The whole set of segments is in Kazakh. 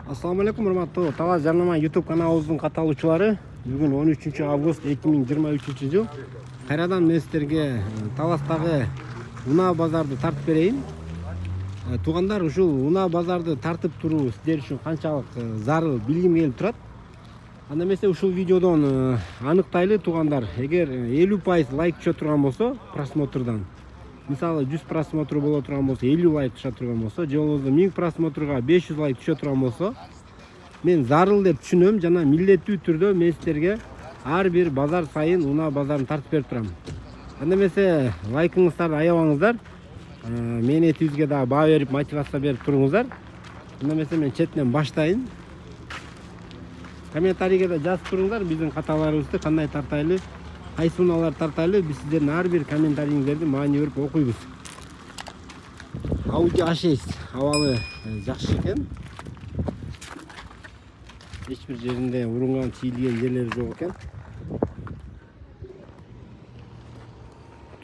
Assalamu alaikum урматтуу Талас Жарнама YouTube каналыбыздын катталуучулары. Бүгүн 13 август 2023 жыл. Кайрадан мен сиздерге Таластагы унаа базарды тартып берейин. Туугандар, ушул унаа базарды тартып туруу сиздер үчүн канчалык зарыл билгим келип турат. Анда эмесе ушул видеодон аныктайлы туугандар, эгер 50% лайк түшө турган болсо просмотрдан, мисалы 100 просмотр боло турган болсо, 50 лайк түшө турган болсо, же болбосо 1000 просмотрга 500 лайк түшө турган болсо, мен зарыл деп түшүнөм жана милдеттүү түрдө мен сиздерге ар бир базар сайын унаа базарын тартып берип турам. Анда эмесе лайкыңыздарды аябаңыздар. Мен этибизге дагы баа берип, мотивация берип туруңуздар. Анда эмесе мен четинен баштайын. Комментарийге да жазып туруңдар биздин каталарыбызды кандай тартайлы, кайсы унаалар тартайлы, биз сиздердин ар бир комментариңиздерди маани берип окуйбуз. Audi A6 абалы жакшы экен. Эч бир жеринде урунган, чийилген жерлери жок экен.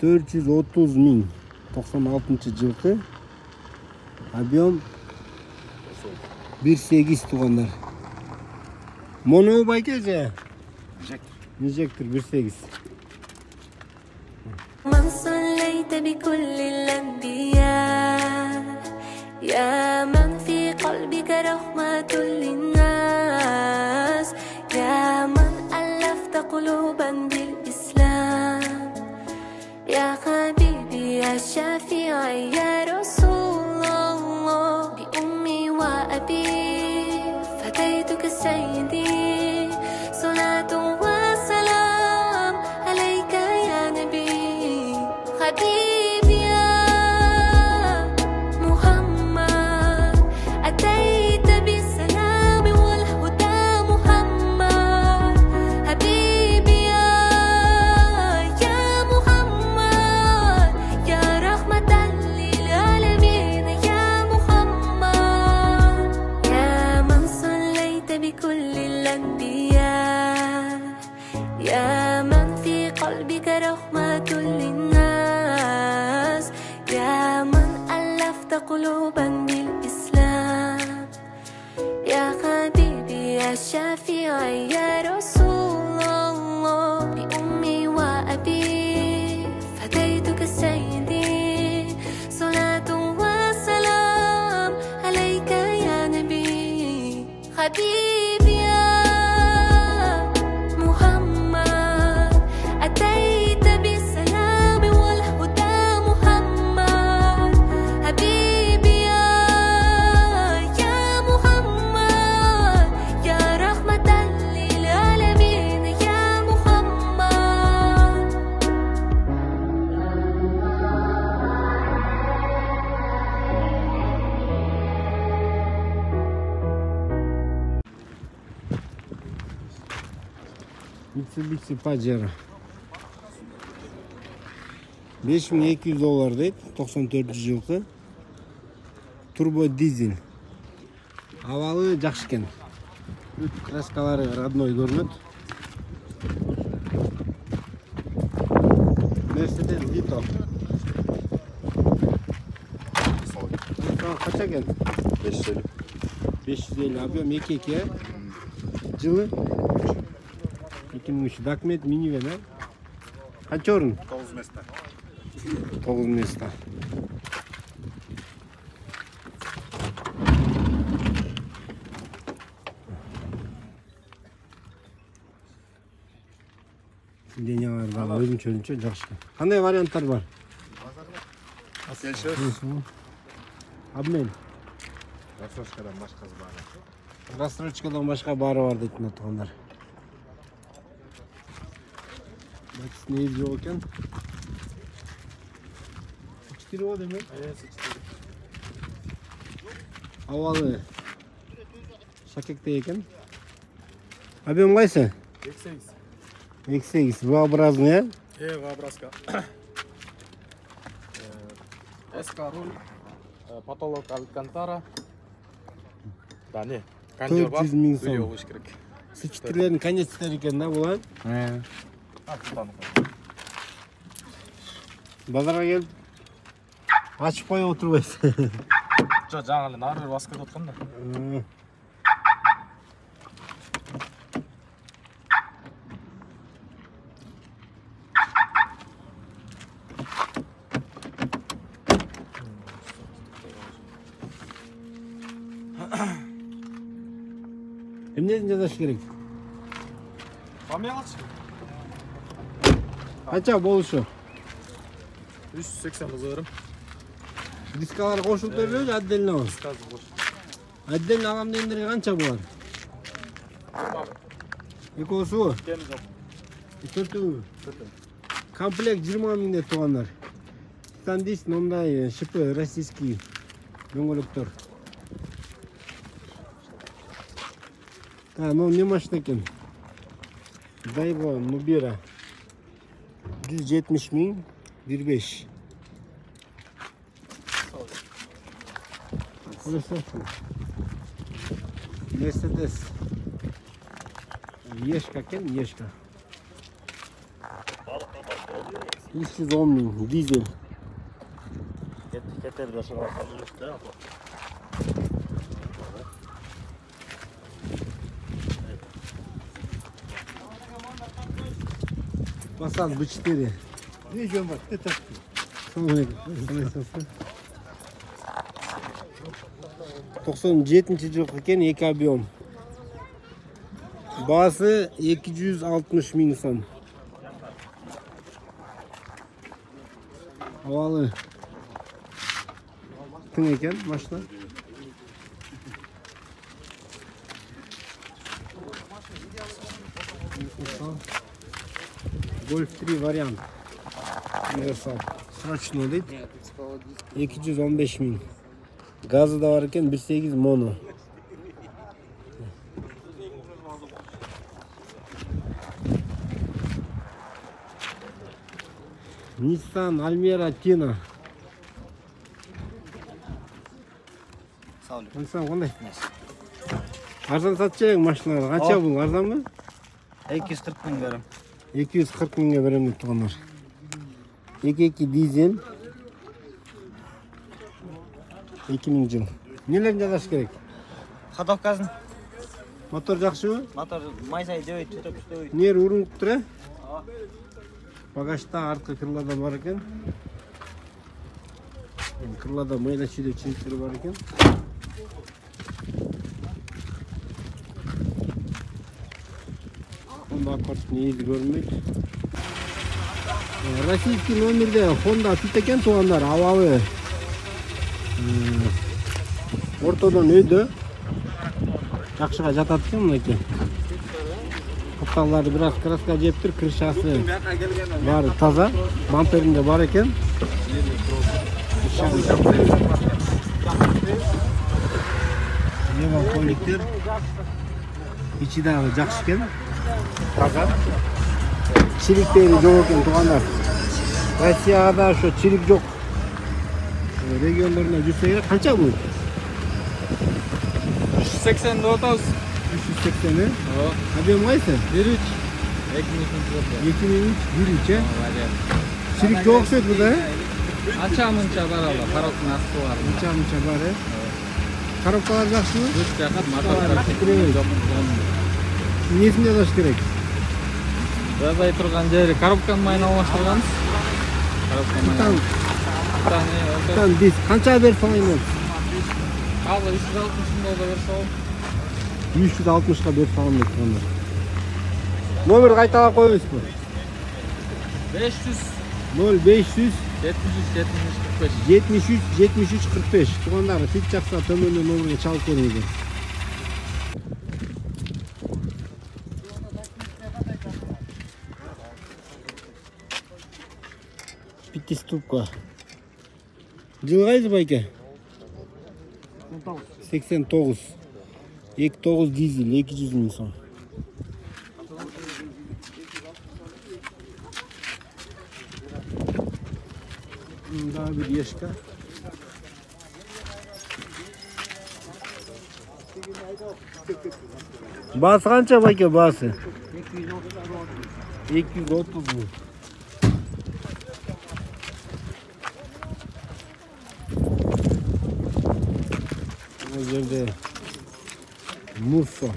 430 миң 96-жылкы. Объем 1.8 туугандар. Моно байке же? Инжектор 1.8. من صليت بكل الأنبياء يا من في قلبك رحمة للناس يا من ألفت قلوبا بالإسلام يا حبيبي يا شافعي يا رسول الله بأمي وأبي فديتك سيدي صلاة وسلام عليك يا نبي حبيبي يا محمد أتيت بالسلام والهدى محمد حبيبي يا محمد يا رحمة للعالمين يا محمد يا من صليت بكل الأنبياء يا من في قلبك رحمة للناس يا من ألفت قلوبا بالإسلام يا حبيبي يا شافعي يا رسول الله بأمي وأبي فديتك سيدي صلاة وسلام عليك يا نبي حبيبي يا محمد أتيت بالسلام والهدى محمد حبيبي يا محمد يا رحمة للعالمين يا محمد Mitsubishi Pajero $5200 дейт, 94-жылкы. Турбо дизель. Абалы жакшы экен. Бүт краскалары родной көрүнөт. Mercedes Vito. Kaça eкен? 550. 550 объем 2.2. Жылы 2003. Документ минивэн, а? Канча орун? 9 места. 9 места. Денялар да өзүнчө жакшы. Кандай варианттар бар? Келишебиз. Обмен. Рассрочкадан башкасы бар. Рассрочкадан башка баары бар дейт мына туугандар. Не жок экен. 4 болду эме? Абалы шакекте экен. Объем кайсы? 2.8. V-образный, V-образка. СК руль, потолок Алькантара. Да не, кондер бар. 400 миң Үйө сом. болуш керек. Сычтырлердин конецтери экен да булар. Базарга келип ачып коюп отурбайсыз. Жок, жаңы эле нары бир баскырда откон да. Эмнесин жазыш керек? Фамилия калчы? Канча болушу? 380 кызырым. Дискалар кошулуп бербейби, отдельно бар. Сказы бош. Отдельно алам дегендерге канча болот? Экоосу? Кем жок. Төртөө. Комплект 20 000 деп тугандар. Стандист мындай шипы российский дөңгөлөктөр. Мына не машина экен? Дайго Нубера 170 000 1.5. Mercedes. Ешка екен, ешка. 310 000 дизель. Кетерде шығарып жүрсті. Passat B4. Не жөн бар, кетер. Assalamualaikum. 97 жылғы екен, 2 объем. Басы 260 000 сом. Havalı. Tın eкен машина. Golf 3 вариант. Универсал. Срочно дейді. 215 000. Gazı da var eкен 1.8 mono. Nissan Almera Tina. Sağ olun. Nissan қандай? Арзан сатшы ең машиналар. Қанша бұл? Арзан ба? 240 000 берем. 240 000-ге берем деп тұрғандар. 2.2 дизель. 2000 жыл. Нелерін жазаш керек? Ходовкасын. Мотор жақсы ба? Мотор майсай дөй, түтіп дөй. Нер урынып тұр? Багажда артқы крылада бар екен. Крылада майда шүйде чириктері бар екен. Honda Accord нейді көрмейді. Российский номерде Honda түт екен туғандар, авалы. Ортодан өйді. Жақшыға жатады екен мұнеке. Қыпталары біраз краска жеп тұр, крышасы бар таза, бамперінде бар екен. Лева коллектер. İçi de жақсы екен. Таза. Çirikteri жоқ екен туғандар. Россияға да şu çirik жоқ. Региондарына жүрсе керек. Қанша бұл? 380 деп атабыз. 380-і? Объем қайсы? 1.3. 2003, 1.3. Çirik жоқ оқшайды бұда? Анча-мынча бар ала, коробканын асты бар. Анча-мынча бар, коробкалар жақсы ма? Өз жақат, моторлар жоқ. Несін жазаш керек? Жазай тұрған жері коробканың майын алмаштырғанбыз. Там диск. Қанша бер салайын ол? Қазір 360 долда бер салып. 360-ға бер салайын деп тұрғандар. Номер қайталап қойыңыз ба? 500 0500 73 73 45. Туғандар, фит жақса төменде номерге чалып көріңіздер. Пятиступка. Жыл қайсы байке? 89. 2.9 дизель, 200 000 сом. Daha bir yaşka. Bası kança bayke bası? 230 mu? Bu yerde Musa.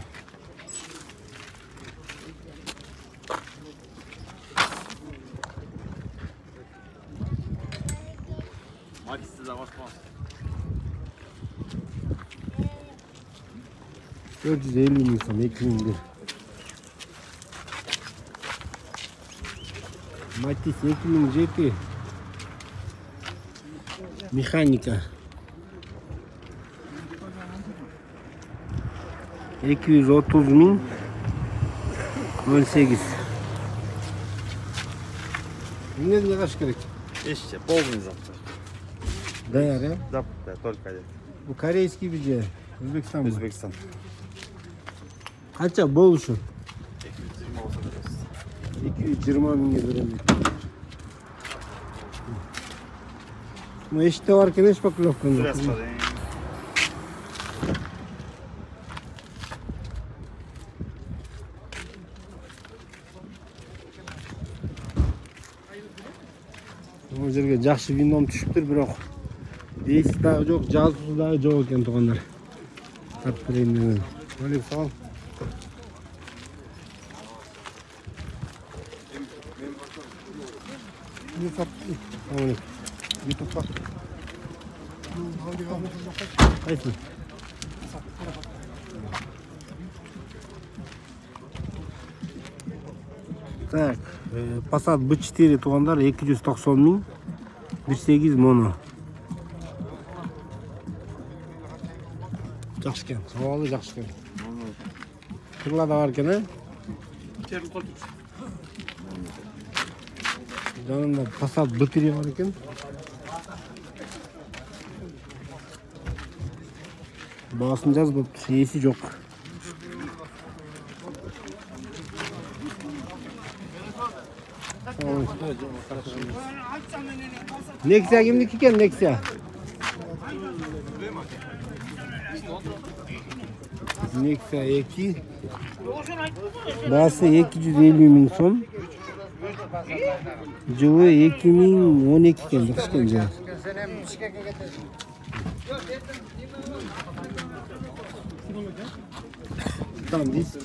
450 ming so'm 2001. Matiz 2007 mexanika 230 ming 18. Ne kaç gerek? Еще полный завтрак. Dayar ya. Да, только один. Bu koreyski bir şey. Özbekistan mı? Өзбекстан. Kaça bol şu? 220 mingga beraman. Bu işte varken hiç bakıyorum. Здравствуйте. Bu yerga yaxshi vinom tushibdir, biroq deysiz dag'i yo'q, jazusi dag'i yo'q ekan to'g'onlar. Tartib berayim dedim. Aleyküm sağ ol. Ne tartib? Aleyküm. YouTube'da. Qaysi? Так, Passat B4 to'g'onlar 290 ming 1.8 mono. Yaxshi ekan, savoli yaxshi ekan. Turlarda bor ekan-a? Yanında Passat B4 var ekan. Bahasını yaz, bu şeysi yok. Nexia kimniki ekan, Nexia? Nexia 2. Bahası 250 ming so'm. Jıvı 2012 ekan, yaxshi ekan jıvı. Tam disk.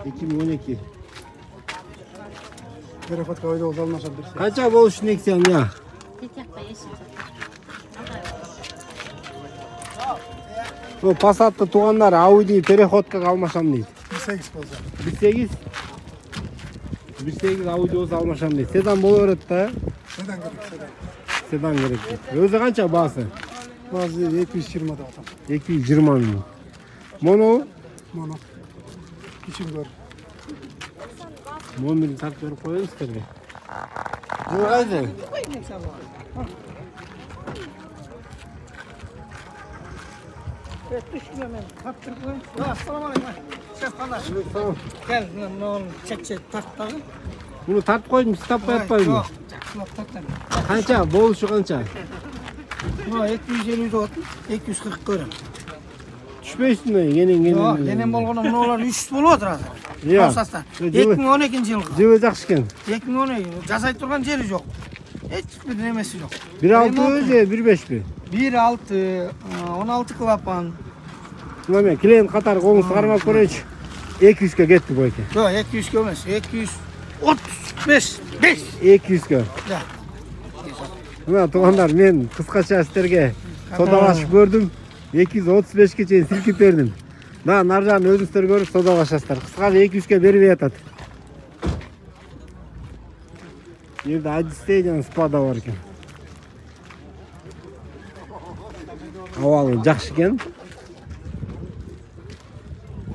2012. Telefon koydu o zaman nasıl bir şey? Kaça boluş Nexia'nın ya? Bu Passat'ta tuğanlar Audi Perechod'ka kalmaşam değil. 18 olsa. 1.8 1.8 Audi olsa almaşam değil. Sedan bolu öğretti. Neden gerek sedan? Sedan gerekli. Özü kança bahası? Bazı 220 da adam. 220 ming. Mono? Mono. İçim gör. Mono tart verip koyalım isterdi. Bu kaydı? Assalamualaikum. Şef kandaş. Tamam. Gel ne oğlum çek tarttağı. Bunu tart koydum, stop yapmayın mı? Kança? Boluşu kança? Bu 250 de otun, 240 görüm. Düşmesin mi? Yenen. Yok, yenen bolğanım ne olur 3 bolu otur hazır. Ya. Kosastan. Jıvı. 2012 yılғы. Jıvı жақсы ekan. 2012 жасай тұрған жері жоқ. Hiçbir nemesi yok. 1.6 je 1.5 mi? 1.6, 16 klapan. Şuna men klient qatar qo'ng'u chiqarmab ko'raychi. 200 ga ketdi bu aka. Yok 200 emas, 235, 5. 200 ga. Ya. Mana tuğanlar, men qisqacha sizlarga sodalashib ko'rdim. 235 ga cheyin silkib berdim. Mana narjani o'zingizlar ko'rib sodalashasizlar. Qisqacha 200 ga berib yotadi. Bu yerda Odyssey degan Spada bor ekan. Avvalo yaxshi ekan.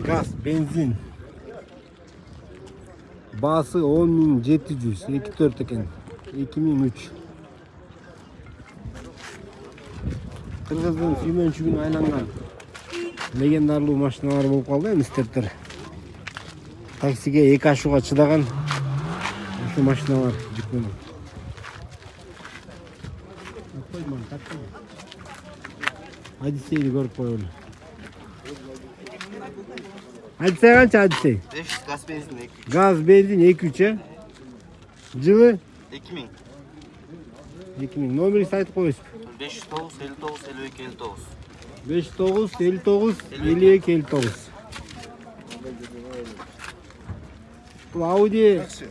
Gaz, benzin. Bası 10.700, 2.4 ekan. 2003. Kırgız'ın suymanchuguna aylangan legendarlуу машиналар болуп калды эми стептер. Таксиге 2 ашууга чыдаган ушул машиналар жүктөн. Odyssey'ni көрүп коелу. Odyssey kança Odyssey? 500 gaz benzin 2. Gaz, benzin 2-3'e. Жылы 2000. 2000. Номери айтып коесузбу. 509 59 52 59. 59 59 52 59. Bu Audi S4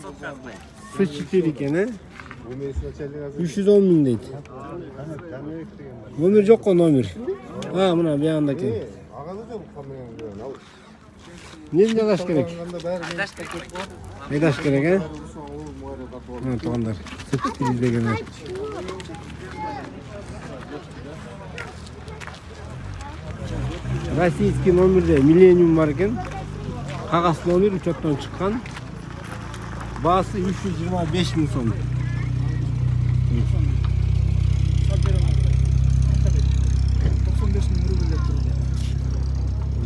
сотфятный. S4 ekan, he? 310 ming deydi. Номер жоқ қой, номер. Мына баяғында екен. Неден айдаш керек? Айдаш керек, ә? Мына туғандар. Сүттікіздегендер. Российский номерде Millennium бар екен. Қағаз номер учеттан шыққан. Басы 325 мың сом.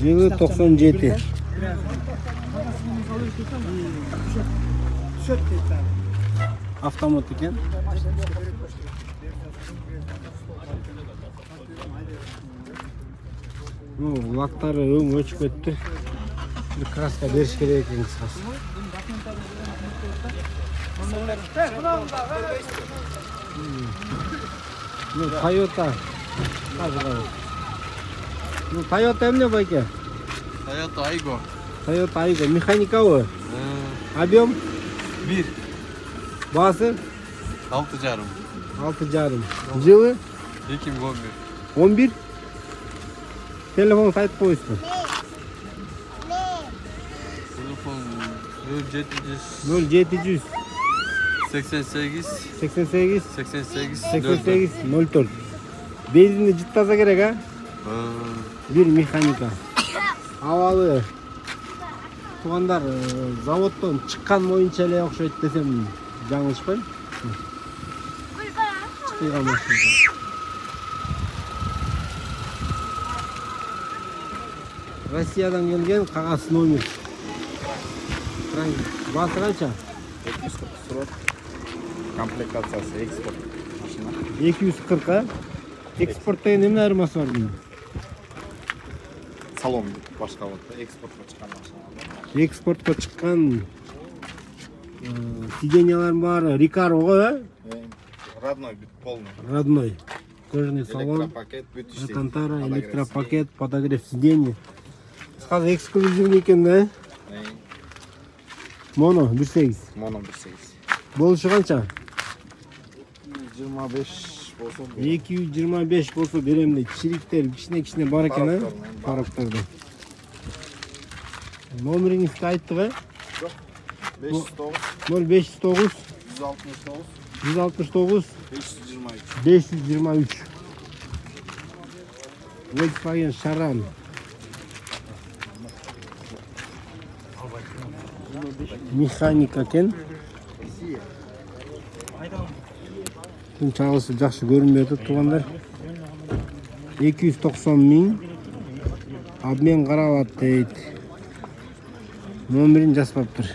Жылы 97. Автомат екен. Лактары өң өчіп кетті. Bir kraska beriş керек екен қысқасы. Toyota. Toyota emne байке? Toyota Aygo. Toyota Aygo. Mexanika o. Объем? 1. Bası? 6,5. 6,5. Жылы? 2011. 11. Telefon sayıp koyuyorsun. Telefon 0700 0700 88 88 88 88 04. Benzinli ciddi taza gerek ha? Bir mexanika. Havalı. Туғандар заводтан шыққан ойынша эле окшойт десем жаңылышпайм. Шықпайған машина. Россиядан келген қағаз номер. Басы қанша? 240 комплектациясы экспорт машина. 240 а? Экспортта эмне айырмасы бар дейм? Салон башка вот экспортқа чыккан машина. Экспортқа чыккан сиденьялар бар, Рикаро го, а? Родной, полный. Родной. Кожаный салон. Электропакет, бүт иштейт. Алькантара, электропакет, подогрев сиденья. Қазір эксклюзивный екен, да? Моно 1.8. Моно 1.8. Болушу қанша? 25 болсо. 225 болса берем дейт. Чириктер кичине бар екен, а? Парактарды. Номериңизди айттык, а? 0509 169 523. Volkswagen Charan. Mexanika eкен. Күн чагысы жакшы көрүнбөй атат тугандар. 290 миң. Обмен каралат дейт. Номерин жазбаптыр.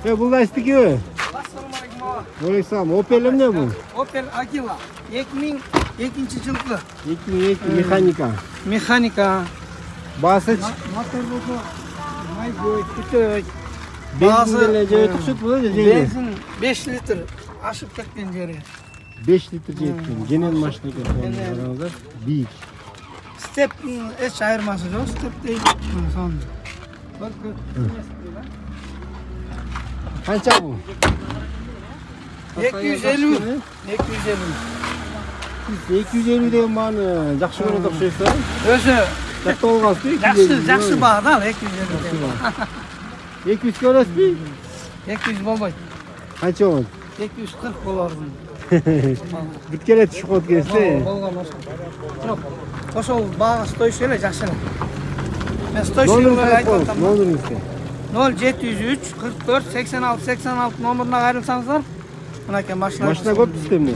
Бул да истики. Алейкум. Opel эмне бул? Opel Agila 2002 жылғы 2002 механика. механика. Басы Мотор болса май жойт. бензин деле жойт окшойт бул же. Бензин 5 литр ашып кеткен жери. 5 литр жеткен. Женен машина экен. Караңыздар. Бийик. Стептин эч айырмасы жок. Степ дейт. Сон. Канча бул? 250. 250 деген мааны жакшы көрөт окшойсуз, а? Өзү Жакты болгансызбы? жакшы баа да 250. 200 көрөсүзбү? 200 болбойт. Канча болот? 240 болор. Бүткеле түшүп калат келсе. Болгон ошо. Жок. Ошол баага стоющий эле жакшы эле. Мен стоющий эле айтып атам. Номериңизди. 0703 44 86 86 номеруна кайрылсаңыздар. Мынакей машина. Машина көп түстүмү?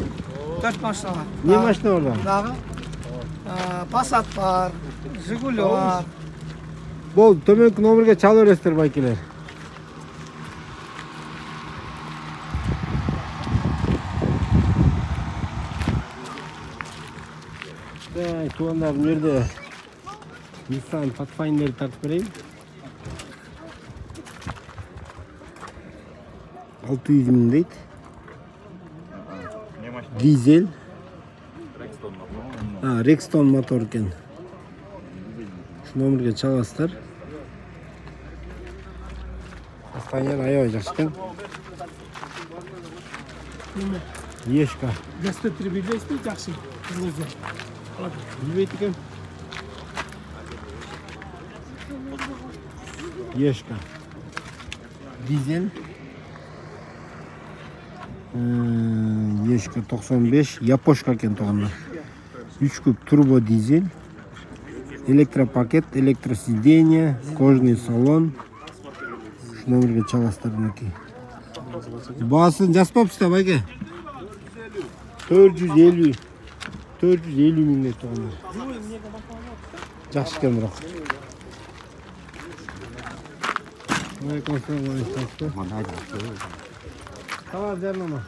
4 машина бар. Не машина бар? Дагы Passat бар, Жигули бар. Бол, төмөнкү номерге чала бересиздер байкелер. Тугандар, bu yerде Nissan Pathfinder'ı tartып берейин. 600 миң дейт. Дизель. Rexton мотор экен. Şu номерге чаласыздар. Konteyner aябай жакшы экен. Ешка. Гастетри билесизби, жакшы. Өзү. Билбейт экен. Ешка. Дизель. Ешка 95. Япошка экен туугандар. 3 куб турбо дизель. Электропакет, электросиденье, кожаный салон. Шуна бирге чаластар мынакей. Баасын жазбапсыздар байке? 450 миңге туугандар. Жакшы экен бирок. Товар жарнама.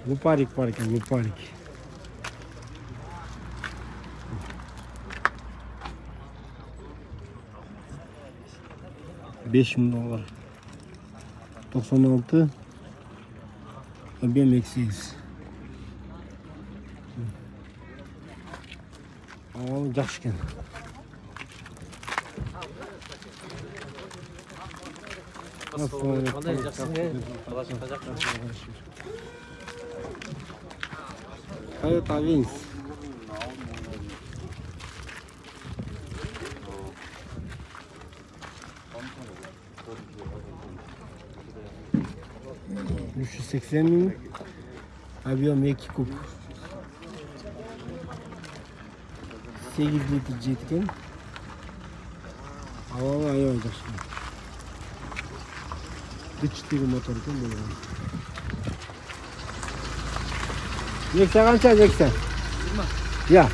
Лупарик бар экен, лупарик. 5000 доллар. 96. Объем X8. Ал жакшы экен. Toyota Vince. $380.000. Объем 2 куб. 8 литр жеткен. Ауалы аябай жакшы. Дичтеги мотор екен бұл. Нексия қанша Нексия? 20. Я.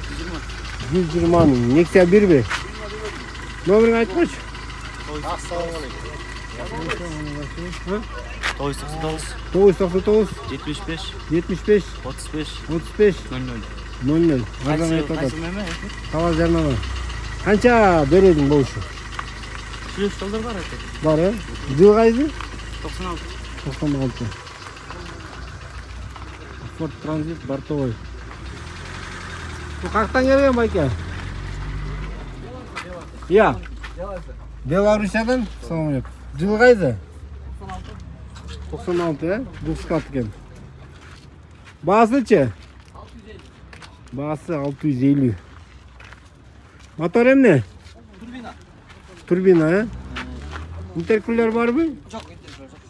120 мың. Нексия 1 бе? Номерін айтып қойшы. Ассалаумағалейкум. 999 75 75 35 35 00. 00. Арзан айтып атады. Товар жарнама. Қанша бередің бұл үшін? Шлюз доллар бар екен. Бар, е? Жыл қайсы? 96. 96. Ford Transit бортовой. Бұл қақтан келген байке? Я. Беларусиядан? Салам алейкум. Жыл қайсы? 96, е? Бұл скат екен. Басы че? Басы 650. Мотор емне? Турбина, е? Интеркулер бар бі? Жоқ, интеркулер жоқ.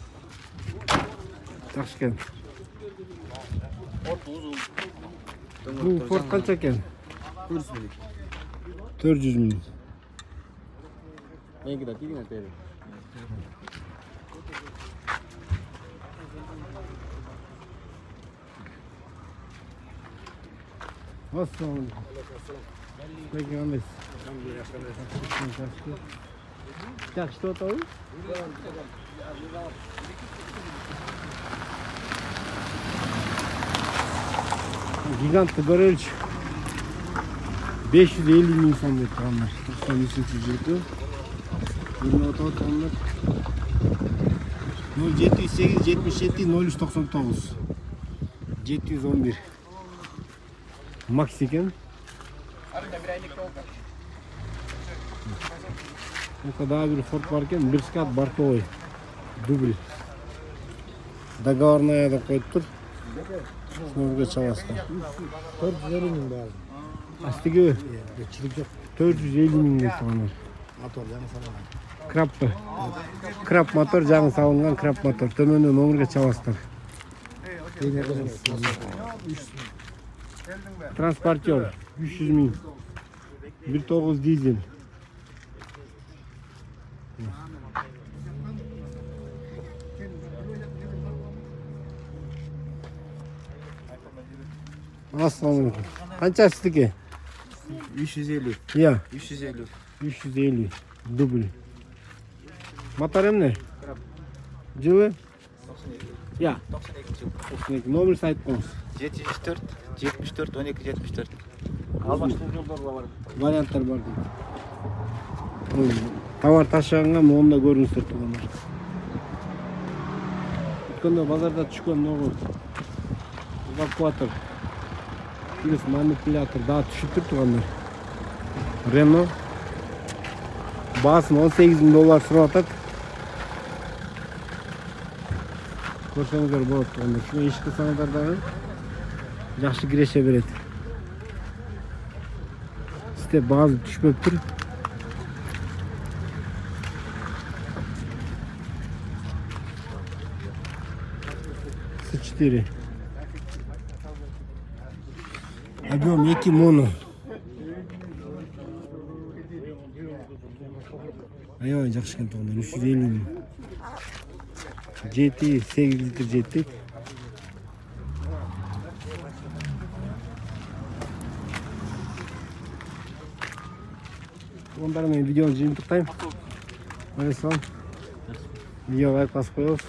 Жақсы екен. Бұл Ford қанша екен? 400 мың. Менікі да тидің әтері. Ассалаумағалейкум. Пеки қандайсыз? Жақсы істеп атабы? Гигантты горелч 550 мың сом деп тұрғандар. 93-ші жылғы. Еліне отау тұрғандар. 0708 77 0399 711 Макс екен. Daha bir Ford varken bir skat бортовой. Дубль. Договорная да қойып тұр. Сынырға чаласты. 450 мың бәрі. Астығы Жетчілік жоқ. 450 мың деп тұрғандар. Мотор жаңа салынған. Краппы. Крап мотор, жаңы салынған крап мотор. Төменнен өңірге чаластыр. Транспортер 300 мың. 1.9 дизель. Ассалаумағалейкум. Қанша сіздікі? 350. Я. 350. 350. Дубль. Мотор емне? Жылы? Я. 92. Номер сайт қоңыз. 704 74 12 74. Албаштың жолдар бар. Варианттар бар дейді. Товар ташығанға мұғымда көріністер тұғандар. Өткенде базарда түшкен ноғы эвакуатор, плюс манипулятор daha түшіп тұр тұғандар. Рено. Басын $18.000 сұрап атады. Көрсеңіздер болот. Шуну иш кылсаңыздар дагы жакшы киреше берет. Степ баазы түшпөптүр. С4. Объем 2 моно. Аябай жакшы экен туугандар. 350 миң. Жети 8 литр жетти. Туугандар, мен видеону жыйынтыктайм. Видеоға лайк басып коебуз.